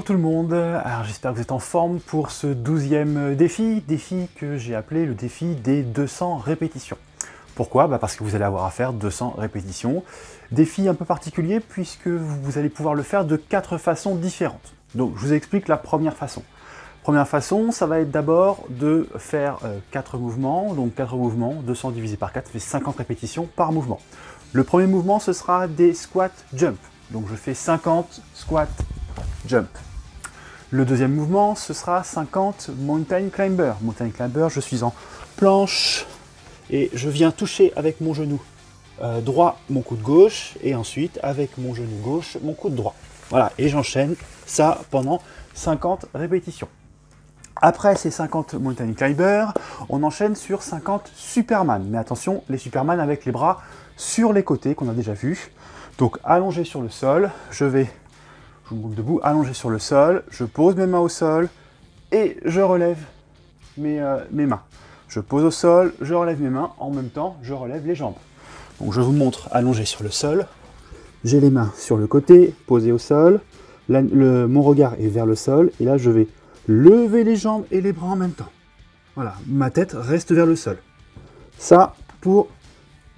Bonjour tout le monde, alors j'espère que vous êtes en forme pour ce 12e défi que j'ai appelé le défi des 200 répétitions. Pourquoi? Parce que vous allez avoir à faire 200 répétitions. Défi un peu particulier puisque vous allez pouvoir le faire de 4 façons différentes. Donc je vous explique la première façon. Première façon, ça va être d'abord de faire 4 mouvements, donc 4 mouvements, 200 divisé par 4, ça fait 50 répétitions par mouvement. Le premier mouvement, ce sera des squat jump. Donc je fais 50 squat jump. Le deuxième mouvement, ce sera 50 mountain climber. Mountain climber, je suis en planche et je viens toucher avec mon genou droit mon coude gauche et ensuite avec mon genou gauche mon coude droit. Voilà, et j'enchaîne ça pendant 50 répétitions. Après ces 50 mountain climber, on enchaîne sur 50 superman. Mais attention, les superman avec les bras sur les côtés qu'on a déjà vu. Donc allongé sur le sol, je vous montre debout, allongé sur le sol, je pose mes mains au sol et je relève mes mains. Je pose au sol, je relève mes mains, en même temps je relève les jambes. Donc je vous montre allongé sur le sol, j'ai les mains sur le côté, posées au sol, mon regard est vers le sol et là je vais lever les jambes et les bras en même temps. Voilà, ma tête reste vers le sol. Ça pour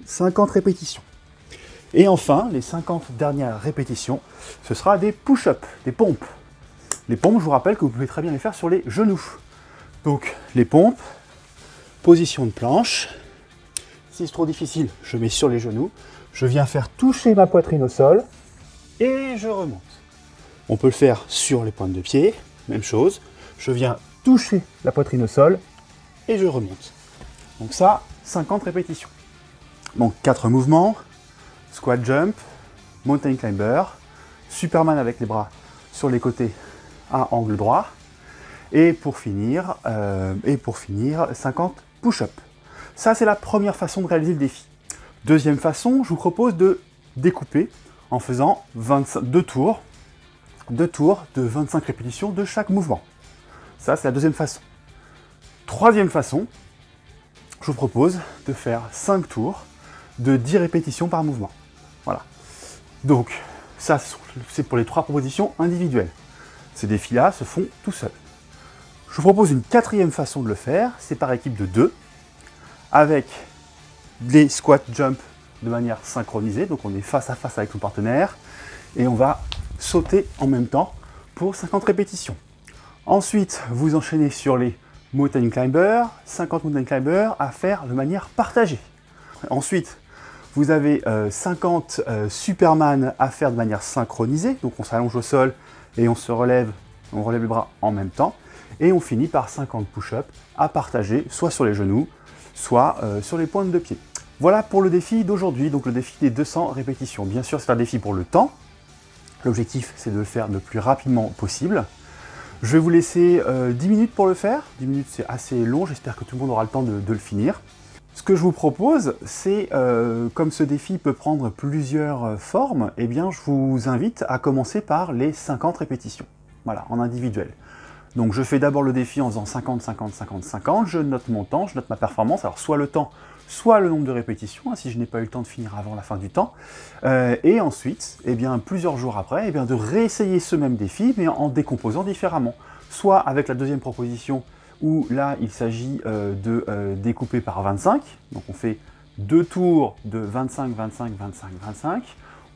50 répétitions. Et enfin, les 50 dernières répétitions, ce sera des push-ups, des pompes. Les pompes, je vous rappelle que vous pouvez très bien les faire sur les genoux. Donc, les pompes, position de planche. Si c'est trop difficile, je mets sur les genoux. Je viens faire toucher ma poitrine au sol et je remonte. On peut le faire sur les pointes de pied, même chose. Je viens toucher la poitrine au sol et je remonte. Donc ça, 50 répétitions. Donc 4 mouvements. Squat jump, mountain climber, superman avec les bras sur les côtés à angle droit, et pour finir 50 push-ups. Ça, c'est la première façon de réaliser le défi. Deuxième façon, je vous propose de découper en faisant 2 tours de 25 répétitions de chaque mouvement. Ça, c'est la deuxième façon. Troisième façon, je vous propose de faire 5 tours de 10 répétitions par mouvement. Voilà. Donc, ça, c'est pour les 3 propositions individuelles. Ces défis-là se font tout seuls. Je vous propose une quatrième façon de le faire, c'est par équipe de 2, avec les squat jump de manière synchronisée, donc on est face à face avec son partenaire, et on va sauter en même temps pour 50 répétitions. Ensuite, vous enchaînez sur les mountain climber, 50 mountain climber à faire de manière partagée. Ensuite, vous avez 50 superman à faire de manière synchronisée, donc on s'allonge au sol et on relève les bras en même temps, et on finit par 50 push-ups à partager, soit sur les genoux, soit sur les pointes de pied. Voilà pour le défi d'aujourd'hui, donc le défi des 200 répétitions. Bien sûr, c'est un défi pour le temps. L'objectif, c'est de le faire le plus rapidement possible. Je vais vous laisser 10 minutes pour le faire. 10 minutes, c'est assez long, j'espère que tout le monde aura le temps de le finir. Ce que je vous propose, c'est, comme ce défi peut prendre plusieurs formes, eh bien, je vous invite à commencer par les 50 répétitions. Voilà, en individuel. Donc je fais d'abord le défi en faisant 50, 50, 50, 50, je note mon temps, je note ma performance, alors soit le temps, soit le nombre de répétitions, si je n'ai pas eu le temps de finir avant la fin du temps. Et ensuite, eh bien, plusieurs jours après, eh bien, de réessayer ce même défi, mais en décomposant différemment. Soit avec la deuxième proposition, où là, il s'agit de découper par 25. Donc on fait 2 tours de 25, 25, 25, 25.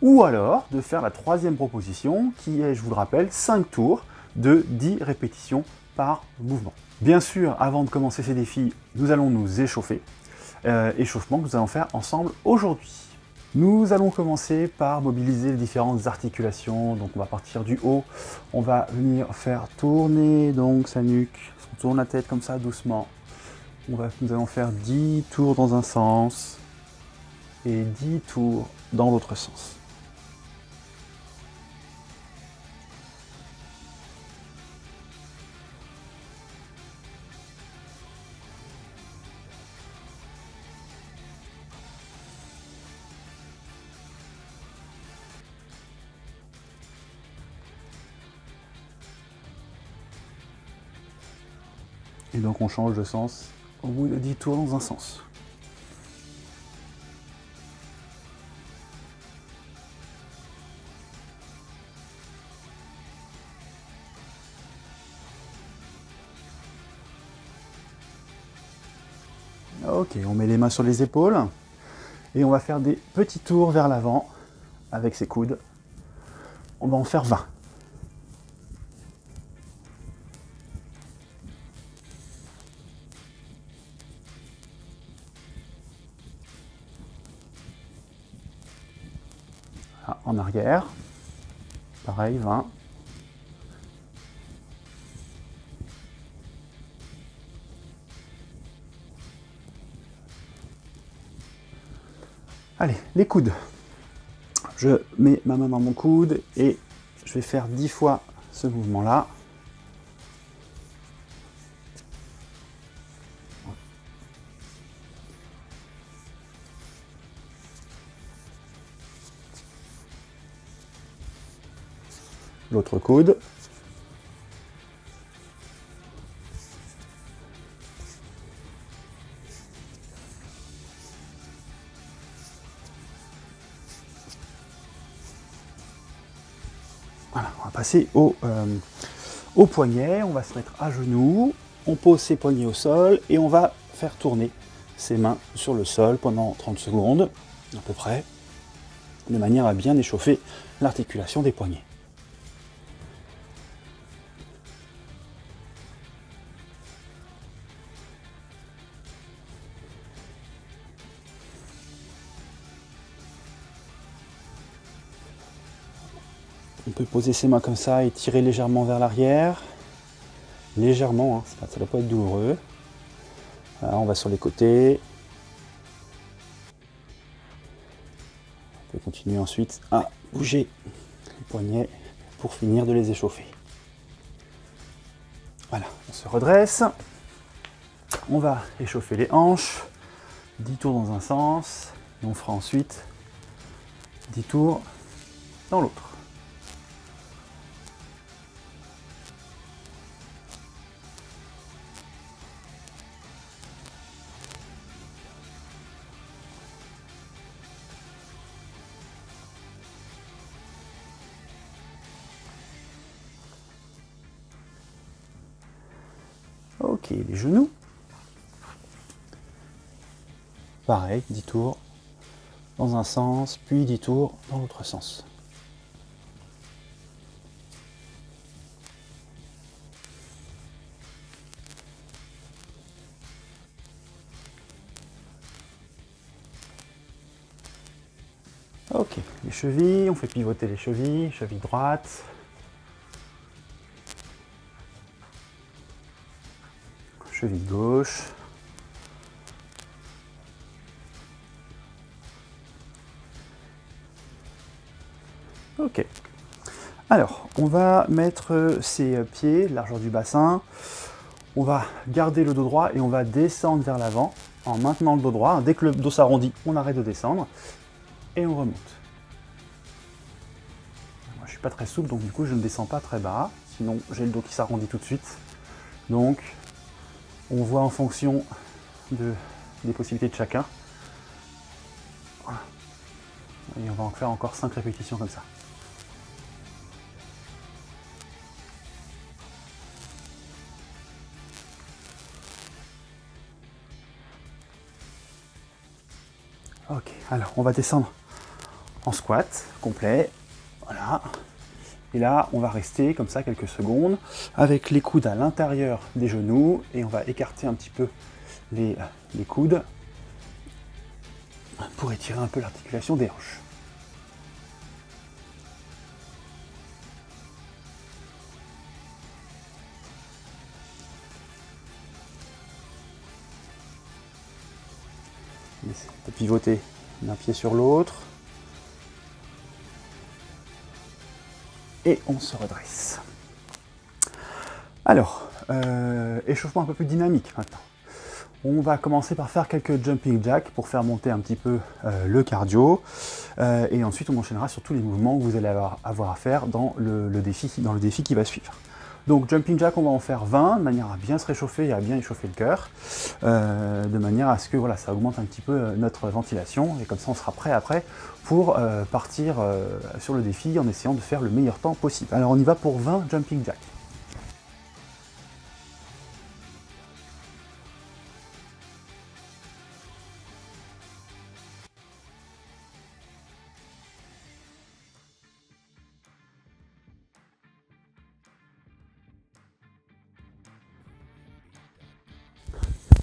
Ou alors de faire la troisième proposition, qui est, je vous le rappelle, 5 tours de 10 répétitions par mouvement. Bien sûr, avant de commencer ces défis, nous allons nous échauffer. Échauffement que nous allons faire ensemble aujourd'hui. Nous allons commencer par mobiliser les différentes articulations. Donc on va partir du haut, on va venir faire tourner donc sa nuque. On tourne la tête comme ça doucement. Nous allons faire 10 tours dans un sens et 10 tours dans l'autre sens. Et donc on change de sens au bout de 10 tours dans un sens. Ok, on met les mains sur les épaules et on va faire des petits tours vers l'avant avec ses coudes. On va en faire 20. Voilà, en arrière, pareil, 20. Allez, les coudes. Je mets ma main dans mon coude et je vais faire 10 fois ce mouvement-là. L'autre coude. Voilà, on va passer au poignet, on va se mettre à genoux, on pose ses poignets au sol et on va faire tourner ses mains sur le sol pendant 30 secondes, à peu près, de manière à bien échauffer l'articulation des poignets. On peut poser ses mains comme ça et tirer légèrement vers l'arrière. Légèrement, hein, ça ne doit pas être douloureux. Voilà, on va sur les côtés. On peut continuer ensuite à bouger les poignets pour finir de les échauffer. Voilà, on se redresse. On va échauffer les hanches. 10 tours dans un sens. Et on fera ensuite 10 tours dans l'autre. Ok, les genoux. Pareil, 10 tours dans un sens, puis 10 tours dans l'autre sens. Ok, les chevilles, on fait pivoter les chevilles, cheville droite. Cheville gauche. Ok. Alors, on va mettre ses pieds, largeur du bassin. On va garder le dos droit et on va descendre vers l'avant en maintenant le dos droit. Dès que le dos s'arrondit, on arrête de descendre et on remonte. Moi, je suis pas très souple, donc du coup, je ne descends pas très bas. Sinon, j'ai le dos qui s'arrondit tout de suite. Donc, on voit en fonction des possibilités de chacun. Voilà. Et on va en faire encore 5 répétitions comme ça. Ok, alors on va descendre en squat complet. Voilà. Et là, on va rester comme ça quelques secondes avec les coudes à l'intérieur des genoux et on va écarter un petit peu les coudes pour étirer un peu l'articulation des hanches. On peut pivoter d'un pied sur l'autre. Et on se redresse. Alors, échauffement un peu plus dynamique maintenant. On va commencer par faire quelques jumping jacks pour faire monter un petit peu le cardio. Et ensuite, on enchaînera sur tous les mouvements que vous allez avoir à faire dans le défi qui va suivre. Donc jumping jack, on va en faire 20, de manière à bien se réchauffer et à bien échauffer le cœur, de manière à ce que voilà, ça augmente un petit peu notre ventilation, et comme ça on sera prêt après pour partir sur le défi en essayant de faire le meilleur temps possible. Alors on y va pour 20 jumping jack.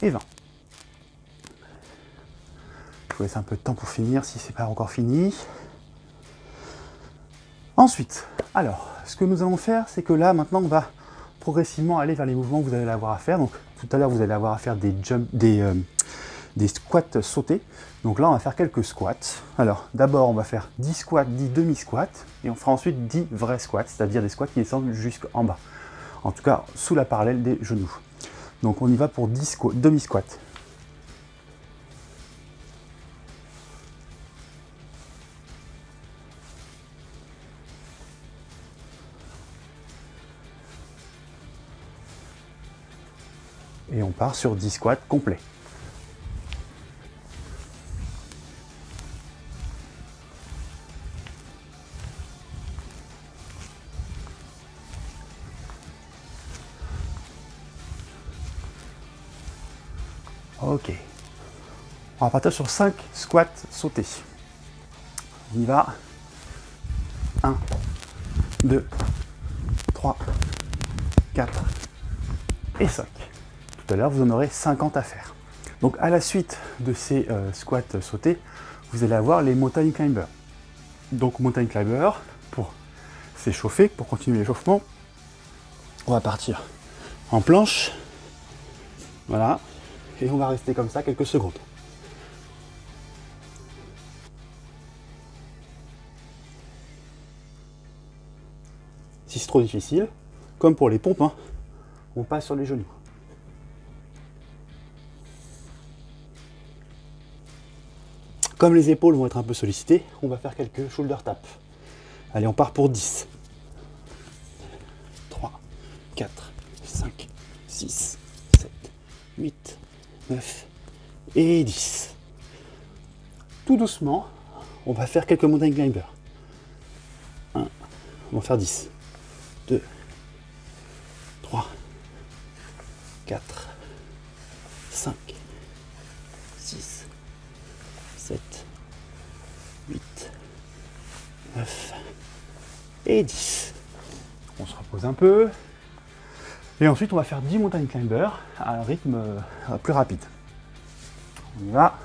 et 20. Je vous laisse un peu de temps pour finir si c'est pas encore fini. Ensuite, alors, ce que nous allons faire, c'est que là, maintenant, on va progressivement aller vers les mouvements que vous allez avoir à faire. Donc, tout à l'heure, vous allez avoir à faire des squats sautés. Donc là, on va faire quelques squats. Alors, d'abord, on va faire 10 squats, 10 demi-squats, et on fera ensuite 10 vrais squats, c'est-à-dire des squats qui descendent jusqu'en bas. En tout cas, sous la parallèle des genoux. Donc, on y va pour 10 demi-squats. Et on part sur 10 squats complets. Ok. On va partir sur 5 squats sautés. On y va. 1, 2, 3, 4 et 5. Tout à l'heure, vous en aurez 50 à faire. Donc à la suite de ces squats sautés, vous allez avoir les mountain climbers. Donc mountain climber, pour s'échauffer, pour continuer l'échauffement, on va partir en planche. Voilà. Et on va rester comme ça quelques secondes. Si c'est trop difficile, comme pour les pompes, hein, on passe sur les genoux. Comme les épaules vont être un peu sollicitées, on va faire quelques shoulder taps. Allez, on part pour 10. 3, 4, 5, 6, 7, 8, 9 et 10. Tout doucement, on va faire quelques mountain climbers. 1, on va faire 10. 2, 3, 4, 5, 6, 7, 8, 9 et 10. On se repose un peu. Et ensuite, on va faire 10 mountain climbers à un rythme plus rapide. On y va.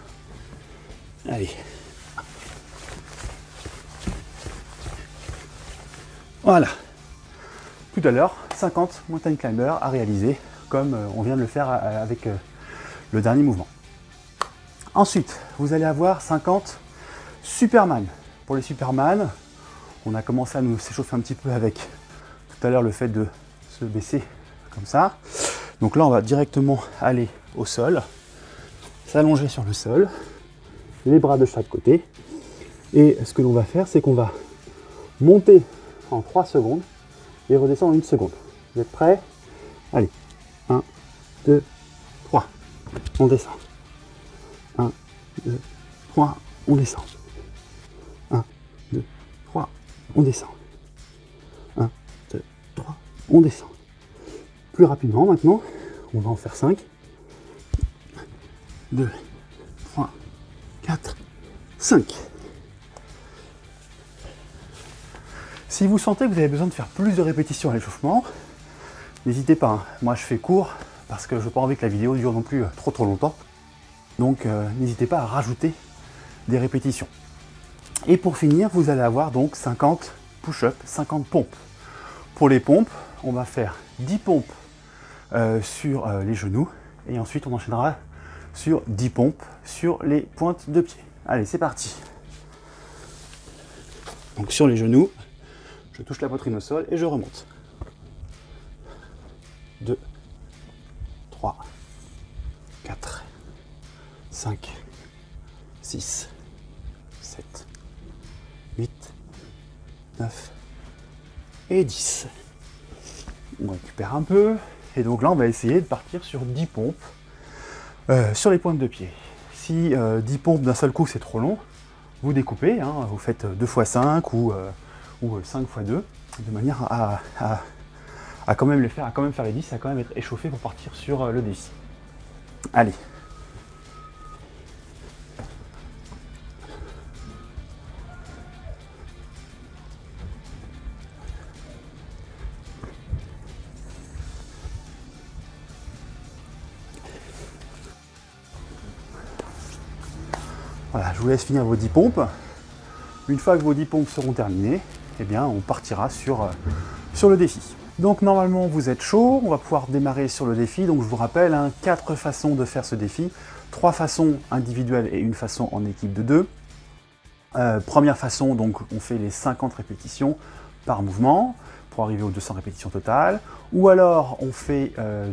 Allez. Voilà. Tout à l'heure, 50 mountain climbers à réaliser, comme on vient de le faire avec le dernier mouvement. Ensuite, vous allez avoir 50 Superman. Pour les Superman, on a commencé à nous s'échauffer un petit peu avec tout à l'heure le fait de se baisser comme ça. Donc là, on va directement aller au sol, s'allonger sur le sol, les bras de chaque côté. Et ce que l'on va faire, c'est qu'on va monter en 3 secondes et redescendre en 1 seconde. Vous êtes prêts? Allez, 1, 2, 3, on descend. 1, 2, 3, on descend. 1, 2, 3, on descend. 1, 2, 3, on descend. Plus rapidement maintenant, on va en faire 5. 2, 3, 4, 5. Si vous sentez que vous avez besoin de faire plus de répétitions à l'échauffement, n'hésitez pas, hein. Moi je fais court parce que je n'ai pas envie que la vidéo dure non plus trop longtemps. Donc n'hésitez pas à rajouter des répétitions. Et pour finir, vous allez avoir donc 50 push-ups, 50 pompes. Pour les pompes, on va faire 10 pompes sur les genoux et ensuite on enchaînera sur 10 pompes sur les pointes de pied. Allez, c'est parti. Donc sur les genoux, je touche la poitrine au sol et je remonte. 2, 3, 4, 5, 6, 7, 8, 9 et 10. On récupère un peu. Et donc là, on va essayer de partir sur 10 pompes sur les pointes de pied. Si 10 pompes d'un seul coup, c'est trop long, vous découpez, hein, vous faites 2 x 5 ou 5 x 2, de manière à quand même les faire, à quand même faire les 10, à quand même être échauffé pour partir sur le défi. Allez. Voilà, je vous laisse finir vos 10 pompes. Une fois que vos 10 pompes seront terminées, eh bien, on partira sur le défi. Donc normalement vous êtes chaud, on va pouvoir démarrer sur le défi. Donc je vous rappelle, 4 façons de faire ce défi, 3 façons individuelles et une façon en équipe de 2. Première façon, donc on fait les 50 répétitions par mouvement pour arriver aux 200 répétitions totales, ou alors on fait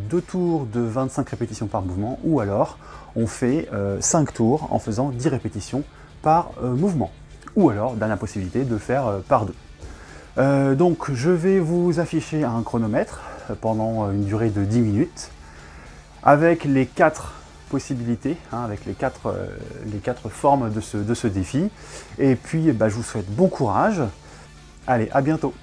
2 tours de 25 répétitions par mouvement, ou alors on fait 5 tours en faisant 10 répétitions par mouvement, ou alors dernière possibilité de faire par 2. Donc je vais vous afficher un chronomètre pendant une durée de 10 minutes, avec les 4 possibilités, avec les quatre formes de ce défi. Et puis je vous souhaite bon courage. Allez, à bientôt.